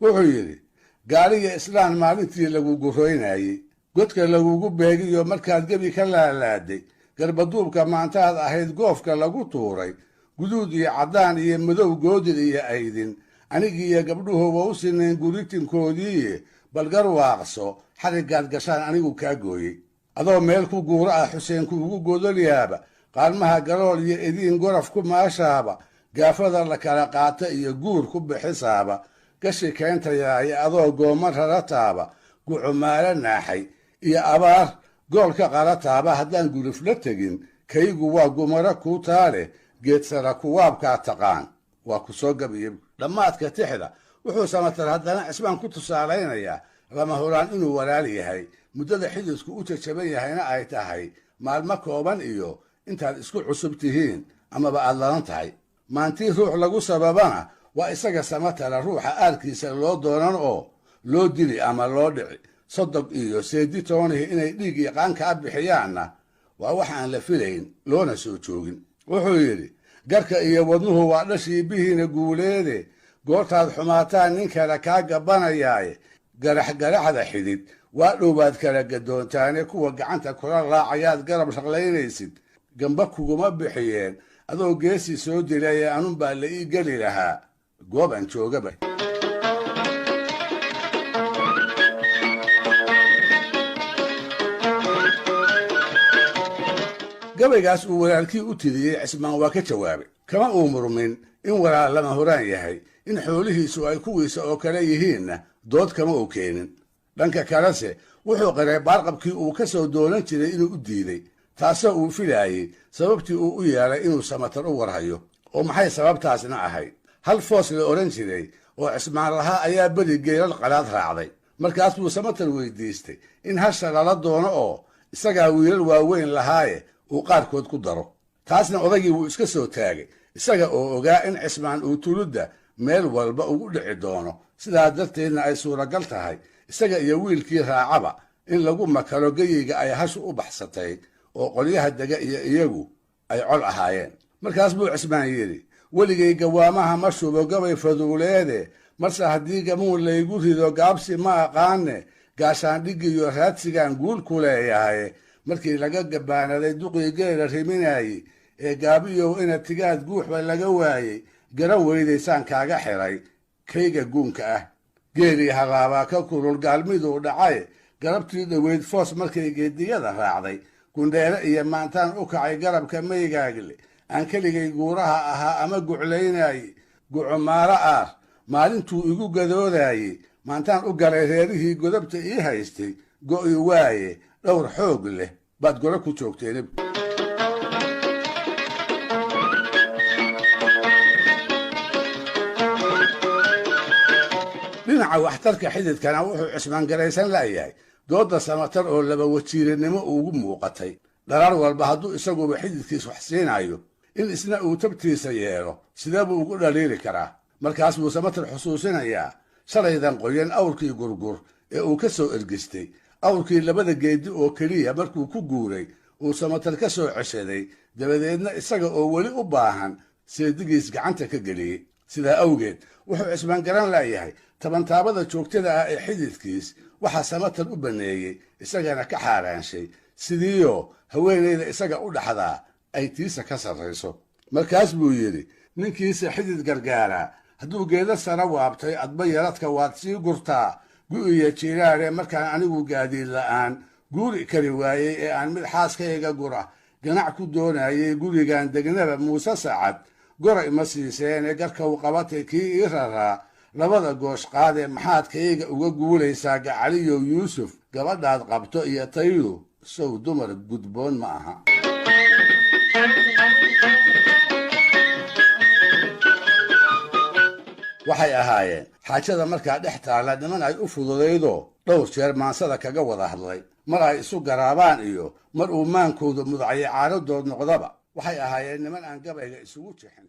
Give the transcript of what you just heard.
wuxuu yidhi gaariga islaan maalintii lagu gurroynayey godka lagugu beegiyo markaad gebi ka laalaaday garbaduubka maantaad ahayd goofka lagu tuuray guduud iyo caddaan iyo madow goodid iyo aydin anigiiyo gabdhuhuba u sinayn guritinkoodii bal garwaaqso xariggaad gashaan anigu kaa gooyey adoo meel ku guuro ah xuseen kuugu godolyaaba qaalmaha galool iyo idiin goraf ku maashaaba gaafada la kala qaata iyo guur ku bixisaaba gashi keentayaayo adoo gooma rarataaba gucumaalo naaxay iyo abaar goolka qalataaba haddaan guluf la tegin kaygu waa gumaro kuu taale geedsara kuwaabkaa taqaan waa ku soo gabiye dhammaadka tixda wuxuu Samatar haddana cismaan ku tusaalaynayaa lama huraan inuu walaal yahay muddada xididku u jajaban yahayna ay tahay maalmo kooban iyo intaad isku cusub tihiin amaba aad ladan tahay maantii ruux lagu sababana waa isaga Samatara ruuxa aarkiisa loo doonan oo loo dili ama loo dhici sodog iyo seedi toonihi inay dhiig iyo qaanka bixiyaanna waa wax aan la filayn loona soo joogin wuxuu yidhi garka iyo wadnuhu waa dhashii bihiina guuleede goortaad xumaataan nin kale kaa gabanayaaye garaxgaraxda xidid waa dhowbaad kala gadoontaane kuwa gacanta kula raacayaad garab shaqlaynaysid gamba kuguma bixiyeen adoo geesi soo dilaya anunbaa la ii geli lahaa goob aan joogaba gabaygaas uu walaalkii u tiriyey cismaan waa ka jawaabay kama uu murmin in walaal lama huraan yahay in xoolihiisu ay kuwiisa oo kale yihiinna dood kama uu keenin dhanka kalese wuxuu qiray baarqabkii uu ka soo doonan jiray inuu u diiday taasoo uu filaayey sababtii uu u yeelay inuu Samatar u warhayo oo maxay sababtaasna ahayd hal foos la odhan jiray oo cismaan lahaa ayaa beri geelal qalaad raacday markaas buu Samatar weydiistay in hasha lala doono oo isagaa wiilal waaweyn lahaaye uu qaarkood ku daro taasna odagii wuu iska soo taagay isaga oo ogaa in cismaan uu tuludda meel walba ugu dhici doono sidaa darteedna ay suuragal tahay isaga iyo wiilkii raacaba in lagu makalo geyiga ay hashu u baxsatay oo qolyaha dega iyo iyagu ay col ahaayeen markaas buu cismaan yidhi weligay gawaamaha ma shubo gabay faduuleede marse haddii gamuun laygu rido gaabsi ma aqaane gaashaandhigiyo raadsigaan guul ku leeyahay markii laga gabaanaday duqii geela riminayey ee gaabiyow ina tigaad guuxba laga waayey garan weydaysaan kaaga xiray kayga guunka ah geelii halaabaa ka kulul gaalmiduu dhacay garabtii dhoweyd foos markay geediyada raacday gundheere iyo maantaan u kacay garabka maygaagle aan keligay guuraha ahaa ama guclaynayey gucumaalo aar maalintuu igu gadoodayey maantaan u galay reerihii godabta ii haystay go'i waaye dhowr xoog leh baad golo ku joogteen dhinaca waxtarka xididkana wuxuu cismaan garaysan la'yahay dooda Samatar oo laba wajiiranimo ugu muuqatay dharaar walba hadduu isaguba xididkiis wax siinayo in isna uu tabtiisa yeelo sidee buu ugu dhaliili karaa markaas buu Samatar xusuusinayaa shalaydan qoyan awrkii gurgur ee uu ka soo ergistay awrkii labada geedi oo keliya markuu ku guuray uu Samatar ka soo ceshaday dabadeedna isaga oo weli u baahan seedigiis gacanta ka geliyey sidaa awgeed wuxuu cismaan garan la'yahay tabantaabada joogtada ah ee xididkiis waxaa Samatar u baneeyey isagana ka xaaraanshay sidiioo haweenayda isaga u dhaxdaa ay tiisa ka sarrayso markaas buu yidhi ninkiisa xidid gargaaraa hadduu geeda sara waabtay adba yaradka waad sii gurtaa gu'iyo jiiraare markaan anigu gaadiid la'aan guuri kari waayey ee aan mid xaaskayga gura ganac ku doonayey gurigan degnaba muuse sacad goray ma siiseene garka u qabatay kii ii raraa labada goosh qaadee maxaad kayga uga guulaysaa gacaliyow yuusuf gabadhaad qabto iyo taydu sow dumar gudboon ma aha waxay ahaayeen xaajada markaa dhex taalla niman ay u fududaydoo dhowr jeer maansada kaga wada hadlay mar ay isu garaabaan iyo mar uu maankooda mudacyo caaradood noqdaba waxay ahaayeen niman aan gabayga isugu jexin